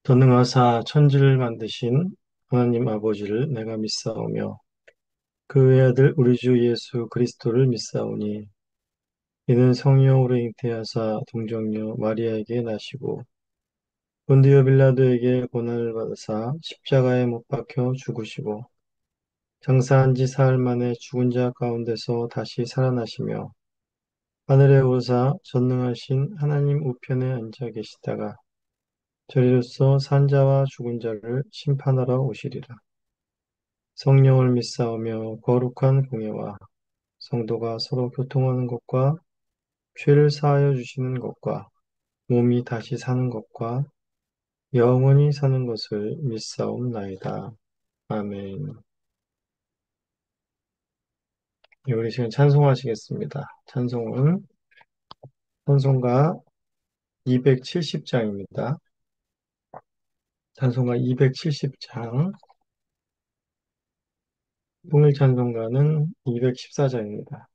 전능하사 천지를 만드신 하나님 아버지를 내가 믿사오며 그 외아들 우리 주 예수 그리스도를 믿사오니 이는 성령으로 잉태하사 동정녀 마리아에게 나시고 본디오 빌라도에게 고난을 받으사 십자가에 못 박혀 죽으시고 장사한 지 사흘 만에 죽은 자 가운데서 다시 살아나시며 하늘에 오르사 전능하신 하나님 우편에 앉아 계시다가 저리로서 산자와 죽은 자를 심판하러 오시리라. 성령을 믿사오며 거룩한 공예와 성도가 서로 교통하는 것과 죄를 사하여 주시는 것과 몸이 다시 사는 것과 영원히 사는 것을 믿사옵나이다. 아멘. 예, 우리 지금 찬송하시겠습니다. 찬송가 270장입니다. 찬송가 270장, 통일 찬송가는 214장입니다.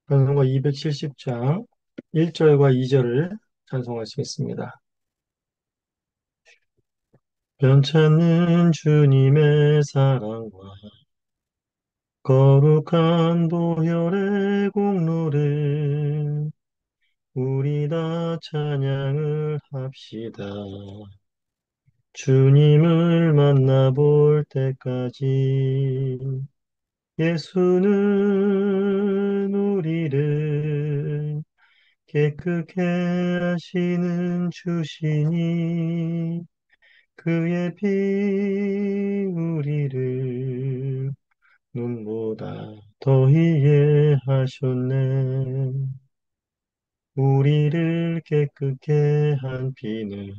찬송가 270장 1절과 2절을 찬송하시겠습니다. 변찮는 주님의 사랑과 거룩한 보혈의 공로를 우리 다 찬양을 합시다. 주님을 만나볼 때까지 예수는 우리를 깨끗게 하시는 주시니 그의 피 우리를 눈보다 더 이해하셨네. 우리를 깨끗게 한 피는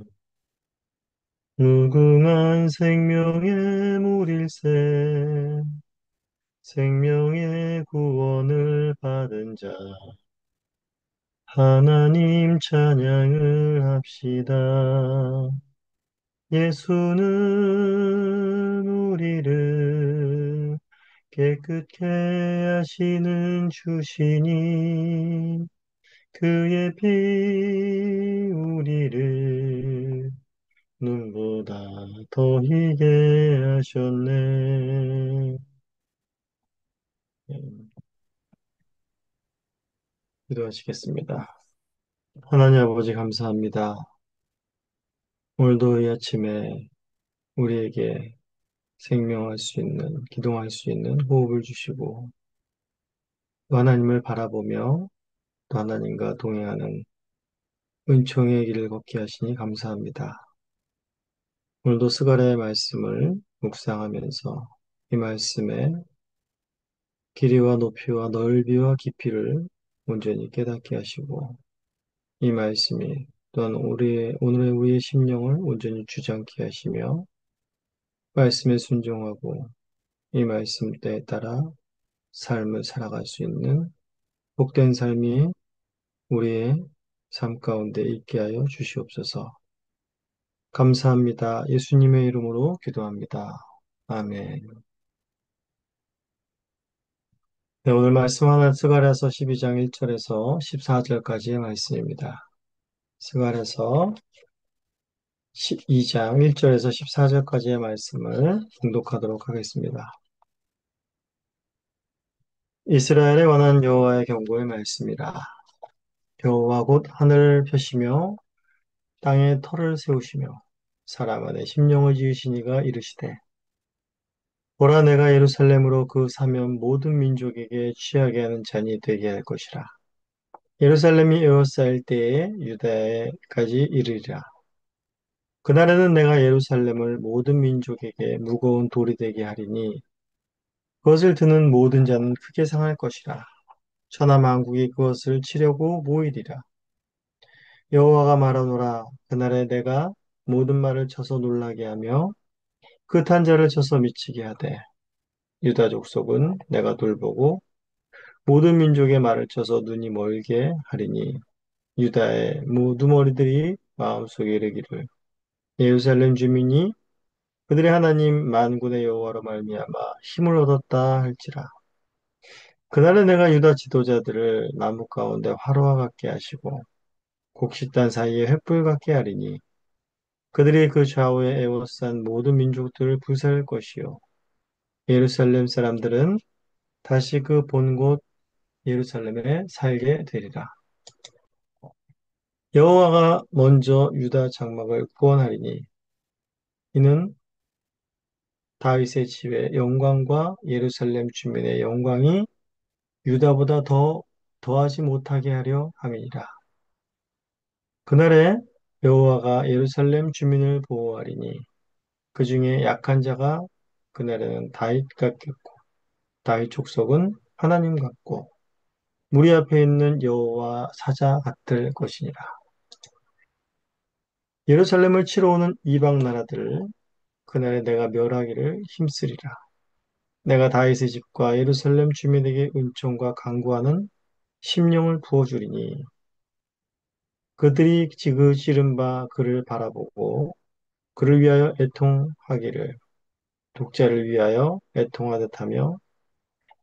무궁한 생명의 물일세. 생명의 구원을 받은 자 하나님 찬양을 합시다. 예수는 우리를 깨끗게 하시는 주시니 그의 피 우리를 눈보다 더 희게 하셨네. 예, 기도하시겠습니다. 하나님 아버지 감사합니다. 오늘도 이 아침에 우리에게 생명할 수 있는, 기동할 수 있는 호흡을 주시고 또 하나님을 바라보며 또 하나님과 동행하는 은총의 길을 걷게 하시니 감사합니다. 오늘도 스가랴의 말씀을 묵상하면서 이 말씀의 길이와 높이와 넓이와 깊이를 온전히 깨닫게 하시고 이 말씀이 또한 오늘의 우리의 심령을 온전히 주장케 하시며 말씀에 순종하고 이 말씀에 따라 삶을 살아갈 수 있는 복된 삶이 우리의 삶 가운데 있게 하여 주시옵소서. 감사합니다. 예수님의 이름으로 기도합니다. 아멘. 네, 오늘 말씀 하나 스가랴서 12장 1절에서 14절까지의 말씀입니다. 스가랴서 12장 1절에서 14절까지의 말씀을 봉독하도록 하겠습니다. 이스라엘에 관한 여호와의 경고의 말씀이라. 여호와 곧 하늘을 펴시며 땅에 터를 세우시며 사람 안에 심령을 지으신 이가 이르시되 보라 내가 예루살렘으로 그 사면 모든 민족에게 취하게 하는 잔이 되게 할 것이라. 예루살렘이 에워싸일 때에 유다에까지 이르리라. 그날에는 내가 예루살렘을 모든 민족에게 무거운 돌이 되게 하리니 그것을 드는 모든 자는 크게 상할 것이라. 천하 만국이 그것을 치려고 모이리라. 여호와가 말하노라. 그날에 내가 모든 말을 쳐서 놀라게 하며 그 탄자를 쳐서 미치게 하되 유다 족속은 내가 돌보고 모든 민족의 말을 쳐서 눈이 멀게 하리니 유다의 모두 머리들이 마음속에 이르기를 예루살렘 주민이 그들의 하나님 만군의 여호와로 말미암아 힘을 얻었다 할지라. 그날에 내가 유다 지도자들을 나무 가운데 화로와 같게 하시고 곡식단 사이에 횃불 같게 하리니 그들이 그 좌우에 에워싼 모든 민족들을 부수할 것이요 예루살렘 사람들은 다시 그 본 곳 예루살렘에 살게 되리라. 여호와가 먼저 유다 장막을 구원하리니 이는 다윗의 집의 영광과 예루살렘 주민의 영광이 유다보다 더 더하지 못하게 하려 함이니라. 그날에 여호와가 예루살렘 주민을 보호하리니 그 중에 약한 자가 그날에는 다윗 같겠고 다윗 족속은 하나님 같고 무리 앞에 있는 여호와 사자 같을 것이니라. 예루살렘을 치러 오는 이방 나라들 그날에 내가 멸하기를 힘쓰리라. 내가 다윗의 집과 예루살렘 주민에게 은총과 강구하는 심령을 부어주리니 그들이 지그시른 바 그를 바라보고 그를 위하여 애통하기를 독자를 위하여 애통하듯 하며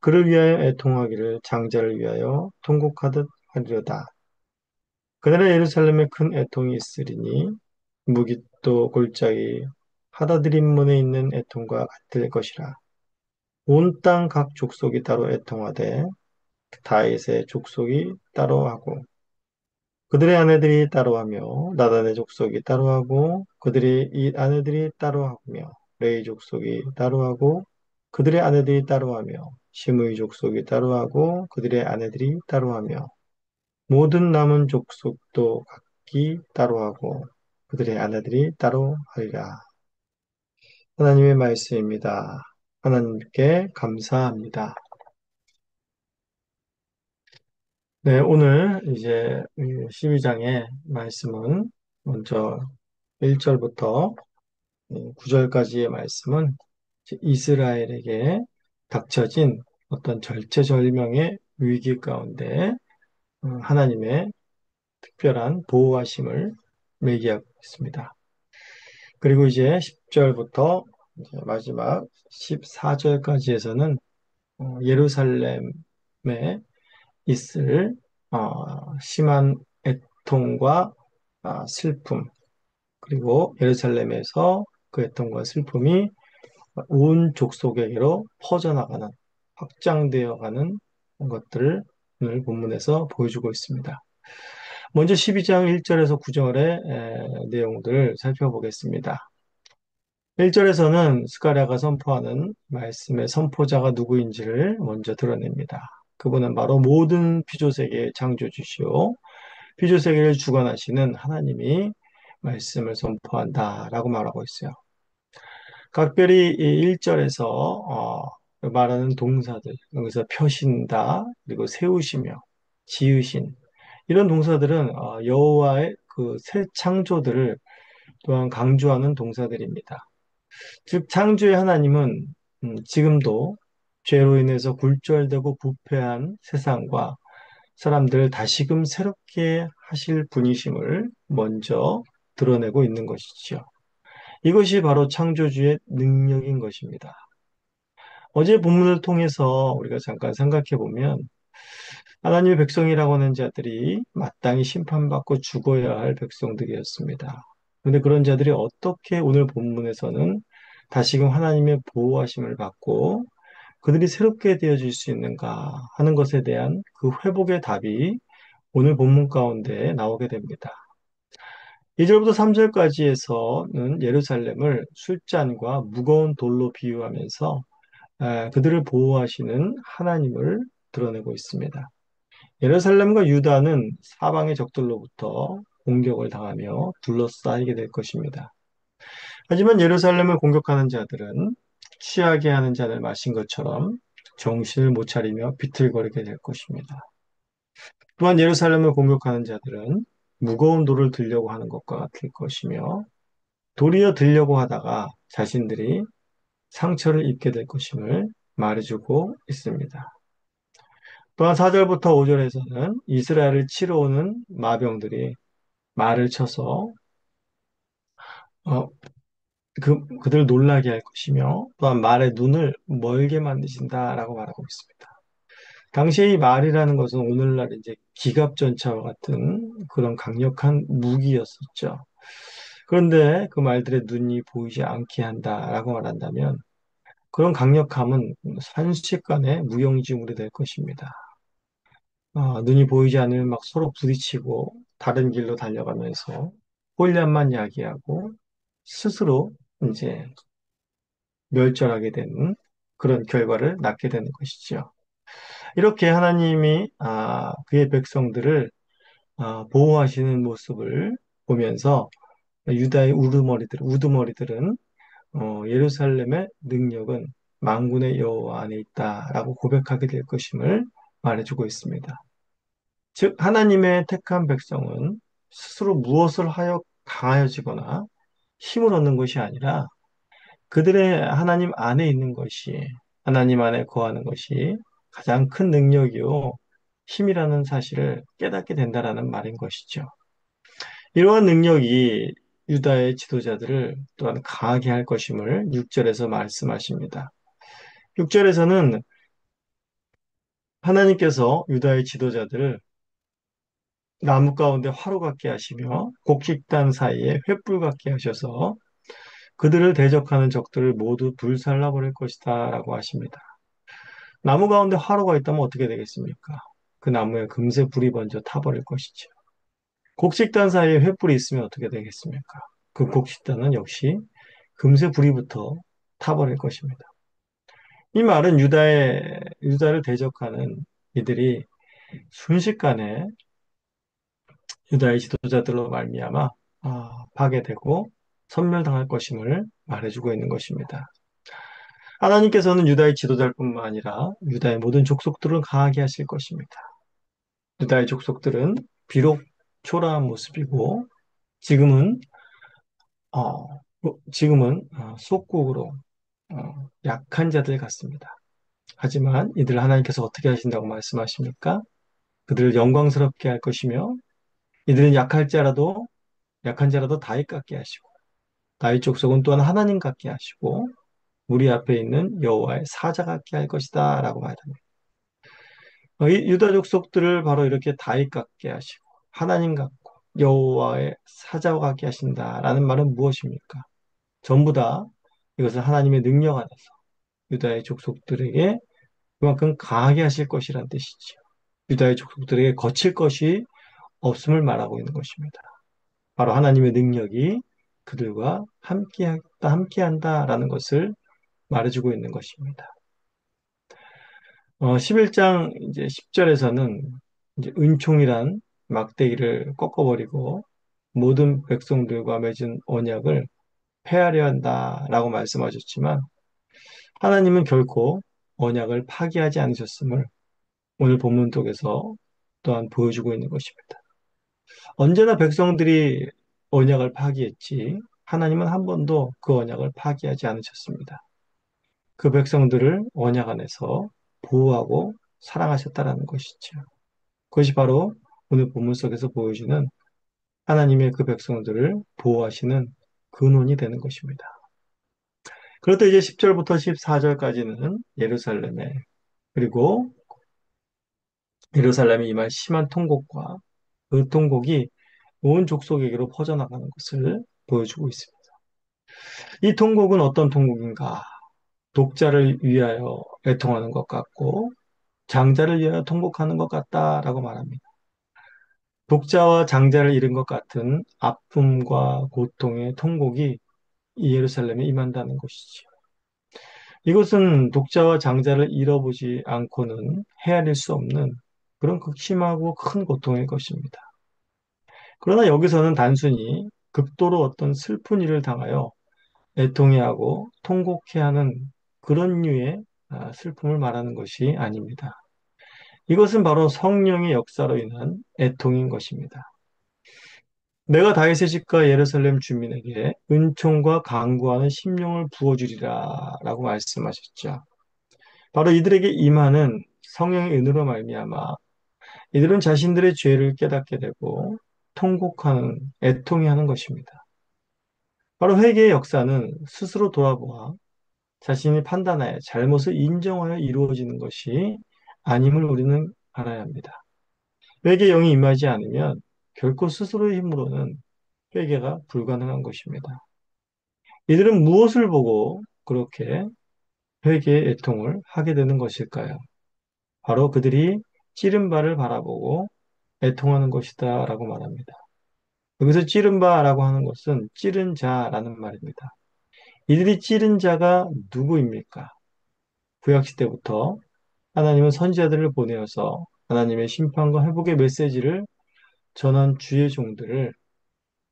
그를 위하여 애통하기를 장자를 위하여 통곡하듯 하리로다. 그날에 예루살렘에 큰 애통이 있으리니 무깃도 골짜기 하다드림문에 있는 애통과 같을 것이라. 온 땅 각 족속이 따로 애통하되 다윗의 족속이 따로 하고 그들의 아내들이 따로 하며 나단의 족속이 따로 하고 그들의 이 아내들이 따로 하며 레이 족속이 따로 하고 그들의 아내들이 따로 하며 시므이 족속이 따로 하고 그들의 아내들이 따로 하며 모든 남은 족속도 각기 따로 하고 그들의 아내들이 따로 하리라. 하나님의 말씀입니다. 하나님께 감사합니다. 네, 오늘 이제 12장의 말씀은 먼저 1절부터 9절까지의 말씀은 이스라엘에게 닥쳐진 어떤 절체절명의 위기 가운데 하나님의 특별한 보호하심을 매기하고 있습니다. 그리고 이제 10절부터 마지막 14절까지에서는 예루살렘에 있을 심한 애통과 슬픔, 그리고 예루살렘에서 그 애통과 슬픔이 온 족속에게로 퍼져나가는, 확장되어가는 것들을 오늘 본문에서 보여주고 있습니다. 먼저 12장 1절에서 9절의 내용들을 살펴보겠습니다. 1절에서는 스가랴가 선포하는 말씀의 선포자가 누구인지를 먼저 드러냅니다. 그분은 바로 모든 피조세계의 창조주시오. 피조세계를 주관하시는 하나님이 말씀을 선포한다라고 말하고 있어요. 각별히 이 1절에서 말하는 동사들, 여기서 펴신다, 그리고 세우시며, 지으신, 이런 동사들은 여호와의 그 새 창조들을 또한 강조하는 동사들입니다. 즉, 창조의 하나님은 지금도 죄로 인해서 굴절되고 부패한 세상과 사람들을 다시금 새롭게 하실 분이심을 먼저 드러내고 있는 것이죠. 이것이 바로 창조주의 능력인 것입니다. 어제 본문을 통해서 우리가 잠깐 생각해 보면 하나님의 백성이라고 하는 자들이 마땅히 심판받고 죽어야 할 백성들이었습니다. 그런데 그런 자들이 어떻게 오늘 본문에서는 다시금 하나님의 보호하심을 받고 그들이 새롭게 되어질 수 있는가 하는 것에 대한 그 회복의 답이 오늘 본문 가운데 나오게 됩니다. 2절부터 3절까지에서는 예루살렘을 술잔과 무거운 돌로 비유하면서 그들을 보호하시는 하나님을 드러내고 있습니다. 예루살렘과 유다는 사방의 적들로부터 공격을 당하며 둘러싸이게 될 것입니다. 하지만 예루살렘을 공격하는 자들은 취하게 하는 잔을 마신 것처럼 정신을 못 차리며 비틀거리게 될 것입니다. 또한 예루살렘을 공격하는 자들은 무거운 돌을 들려고 하는 것과 같을 것이며 도리어 들려고 하다가 자신들이 상처를 입게 될 것임을 말해주고 있습니다. 또한 4절부터 5절에서는 이스라엘을 치러 오는 마병들이 말을 쳐서 어, 그들 놀라게 할 것이며 또한 말의 눈을 멀게 만드신다라고 말하고 있습니다. 당시에 이 말이라는 것은 오늘날 이제 기갑전차와 같은 그런 강력한 무기였었죠. 그런데 그 말들의 눈이 보이지 않게 한다라고 말한다면 그런 강력함은 순식간에 무용지물이 될 것입니다. 눈이 보이지 않으면 막 서로 부딪히고 다른 길로 달려가면서 혼란만 야기하고 스스로 이제 멸절하게 되는 그런 결과를 낳게 되는 것이죠. 이렇게 하나님이 그의 백성들을 보호하시는 모습을 보면서 유다의 우두머리들은 예루살렘의 능력은 만군의 여호와 안에 있다라고 고백하게 될 것임을 말해주고 있습니다. 즉 하나님의 택한 백성은 스스로 무엇을 하여 강하여지거나 힘을 얻는 것이 아니라 그들의 하나님 안에 있는 것이 하나님 안에 거하는 것이 가장 큰 능력이요 힘이라는 사실을 깨닫게 된다라는 말인 것이죠. 이러한 능력이 유다의 지도자들을 또한 강하게 할 것임을 6절에서 말씀하십니다. 6절에서는 하나님께서 유다의 지도자들을 나무 가운데 화로 같게 하시며 곡식단 사이에 횃불 같게 하셔서 그들을 대적하는 적들을 모두 불살라 버릴 것이다 라고 하십니다. 나무 가운데 화로가 있다면 어떻게 되겠습니까? 그 나무에 금세 불이 번져 타버릴 것이죠. 곡식단 사이에 횃불이 있으면 어떻게 되겠습니까? 그 곡식단은 역시 금세 불이 붙어 타버릴 것입니다. 이 말은 유다를 대적하는 이들이 순식간에 유다의 지도자들로 말미암아 파괴되고 섬멸당할 것임을 말해주고 있는 것입니다. 하나님께서는 유다의 지도자뿐만 아니라 유다의 모든 족속들을 강하게 하실 것입니다. 유다의 족속들은 비록 초라한 모습이고 지금은 속국으로 약한 자들 같습니다. 하지만 이들 하나님께서 어떻게 하신다고 말씀하십니까? 그들을 영광스럽게 할 것이며 이들은 약한 자라도 다윗 같게 하시고 다윗 족속은 또한 하나님 같게 하시고 우리 앞에 있는 여호와의 사자 같게 할 것이다 라고 말합니다. 이 유다 족속들을 바로 이렇게 다윗 같게 하시고 하나님 같고 여호와의 사자와 같게 하신다라는 말은 무엇입니까? 전부 다 이것은 하나님의 능력 안에서 유다의 족속들에게 그만큼 강하게 하실 것이란 뜻이지요. 유다의 족속들에게 거칠 것이 없음을 말하고 있는 것입니다. 바로 하나님의 능력이 그들과 함께한다라는 것을 말해주고 있는 것입니다. 11장 이제 10절에서는 이제 은총이란 막대기를 꺾어버리고 모든 백성들과 맺은 언약을 폐하려 한다라고 말씀하셨지만 하나님은 결코 언약을 파기하지 않으셨음을 오늘 본문 속에서 또한 보여주고 있는 것입니다. 언제나 백성들이 언약을 파기했지 하나님은 한 번도 그 언약을 파기하지 않으셨습니다. 그 백성들을 언약 안에서 보호하고 사랑하셨다라는 것이죠. 그것이 바로 오늘 본문 속에서 보여주는 하나님의 그 백성들을 보호하시는 근원이 되는 것입니다. 그렇다 이제 10절부터 14절까지는 그리고 예루살렘에 임한 심한 통곡과 그 통곡이 온 족속에게로 퍼져나가는 것을 보여주고 있습니다. 이 통곡은 어떤 통곡인가? 독자를 위하여 애통하는 것 같고 장자를 위하여 통곡하는 것 같다라고 말합니다. 독자와 장자를 잃은 것 같은 아픔과 고통의 통곡이 이 예루살렘에 임한다는 것이지요. 이것은 독자와 장자를 잃어보지 않고는 헤아릴 수 없는 그런 극심하고 큰 고통일 것입니다. 그러나 여기서는 단순히 극도로 어떤 슬픈 일을 당하여 애통해하고 통곡해하는 그런 류의 슬픔을 말하는 것이 아닙니다. 이것은 바로 성령의 역사로 인한 애통인 것입니다. 내가 다윗의 집과 예루살렘 주민에게 은총과 강구하는 심령을 부어주리라 라고 말씀하셨죠. 바로 이들에게 임하는 성령의 은혜로 말미암아 이들은 자신들의 죄를 깨닫게 되고 통곡하는 애통해 하는 것입니다. 바로 회개의 역사는 스스로 돌아보아 자신이 판단하여 잘못을 인정하여 이루어지는 것이 아님을 우리는 알아야 합니다. 회개의 영이 임하지 않으면 결코 스스로의 힘으로는 회개가 불가능한 것입니다. 이들은 무엇을 보고 그렇게 회개의 애통을 하게 되는 것일까요? 바로 그들이 찌른 바를 바라보고 애통하는 것이다 라고 말합니다. 여기서 찌른 바라고 하는 것은 찌른 자라는 말입니다. 이들이 찌른 자가 누구입니까? 구약시대부터 하나님은 선지자들을 보내어서 하나님의 심판과 회복의 메시지를 전한 주의 종들을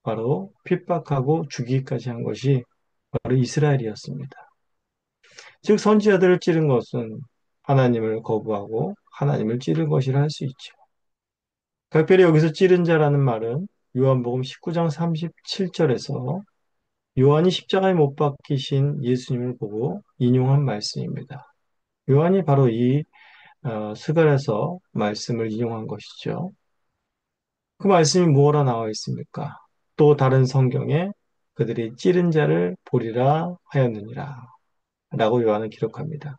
바로 핍박하고 죽이기까지 한 것이 바로 이스라엘이었습니다. 즉 선지자들을 찌른 것은 하나님을 거부하고 하나님을 찌른 것이라 할 수 있죠. 각별히 여기서 찌른 자라는 말은 요한복음 19장 37절에서 요한이 십자가에 못 박히신 예수님을 보고 인용한 말씀입니다. 요한이 바로 이 스갈에서 말씀을 인용한 것이죠. 그 말씀이 뭐라 나와 있습니까? 또 다른 성경에 그들이 찌른 자를 보리라 하였느니라 라고 요한은 기록합니다.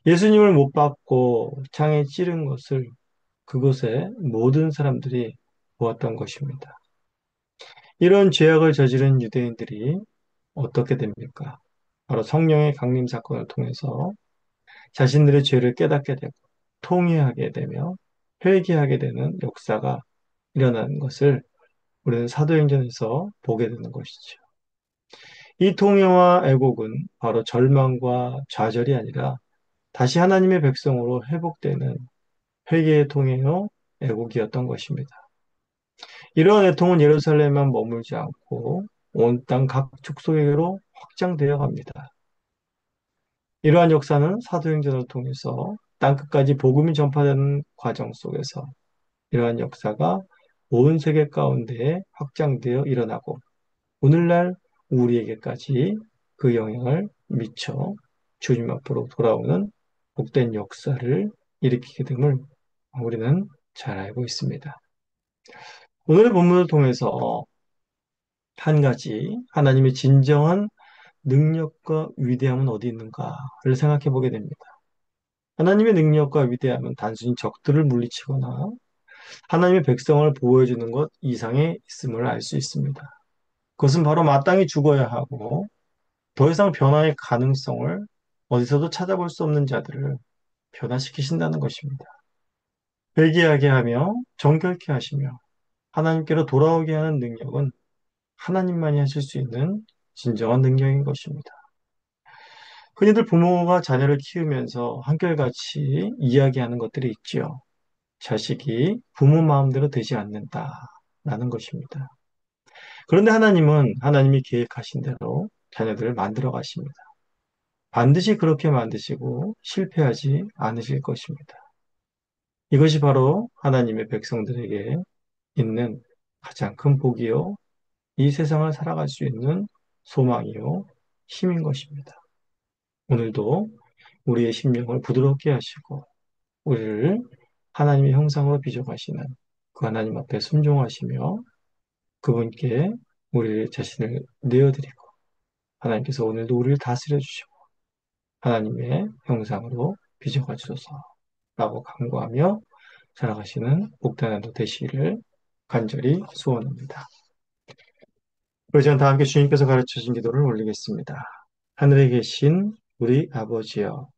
예수님을 못 박고 창에 찌른 것을 그곳에 모든 사람들이 보았던 것입니다. 이런 죄악을 저지른 유대인들이 어떻게 됩니까? 바로 성령의 강림 사건을 통해서 자신들의 죄를 깨닫게 되고 통회하게 되며 회개하게 되는 역사가 일어나는 것을 우리는 사도행전에서 보게 되는 것이죠. 이 통회와 애곡은 바로 절망과 좌절이 아니라 다시 하나님의 백성으로 회복되는 회개의 통회요 애곡이었던 것입니다. 이러한 애통은 예루살렘만 머물지 않고 온 땅 각 족속에게로 확장되어 갑니다. 이러한 역사는 사도행전을 통해서 땅끝까지 복음이 전파되는 과정 속에서 이러한 역사가 온 세계 가운데에 확장되어 일어나고 오늘날 우리에게까지 그 영향을 미쳐 주님 앞으로 돌아오는 복된 역사를 일으키게 됨을 우리는 잘 알고 있습니다. 오늘의 본문을 통해서 한 가지 하나님의 진정한 능력과 위대함은 어디 있는가를 생각해 보게 됩니다. 하나님의 능력과 위대함은 단순히 적들을 물리치거나 하나님의 백성을 보호해주는 것 이상에 있음을 알 수 있습니다. 그것은 바로 마땅히 죽어야 하고 더 이상 변화의 가능성을 어디서도 찾아볼 수 없는 자들을 변화시키신다는 것입니다. 회개하게 하며 정결케 하시며 하나님께로 돌아오게 하는 능력은 하나님만이 하실 수 있는 진정한 능력인 것입니다. 흔히들 부모가 자녀를 키우면서 한결같이 이야기하는 것들이 있지요. 자식이 부모 마음대로 되지 않는다라는 것입니다. 그런데 하나님은 하나님이 계획하신 대로 자녀들을 만들어 가십니다. 반드시 그렇게 만드시고 실패하지 않으실 것입니다. 이것이 바로 하나님의 백성들에게 있는 가장 큰 복이요. 이 세상을 살아갈 수 있는 소망이요. 힘인 것입니다. 오늘도 우리의 심령을 부드럽게 하시고 우리를 하나님의 형상으로 빚어가시는 그 하나님 앞에 순종하시며 그분께 우리 자신을 내어드리고 하나님께서 오늘도 우리를 다스려 주시고 하나님의 형상으로 빚어가 주소서 라고 간구하며 살아가시는 복된 하루 되시기를 간절히 소원합니다. 우리 전 다 함께 주님께서 가르쳐 주신 기도를 올리겠습니다. 하늘에 계신 우리 아버지여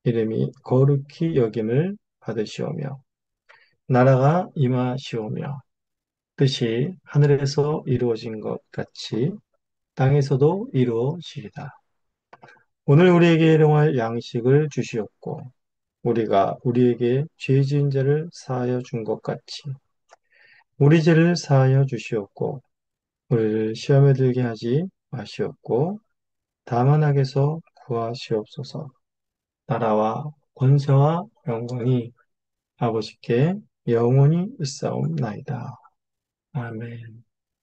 이름이 거룩히 여김을 받으시오며 나라가 임하시오며 뜻이 하늘에서 이루어진 것 같이 땅에서도 이루어지이다. 오늘 우리에게 일용할 양식을 주시옵고 우리가 우리에게 죄 지은 자를 사하여 준 것 같이 우리 죄를 사하여 주시옵고 우리를 시험에 들게 하지 마시옵고 다만 악에서 구하시옵소서. 나라와 권세와 영광이 아버지께 영원히 있사옵나이다. 아멘.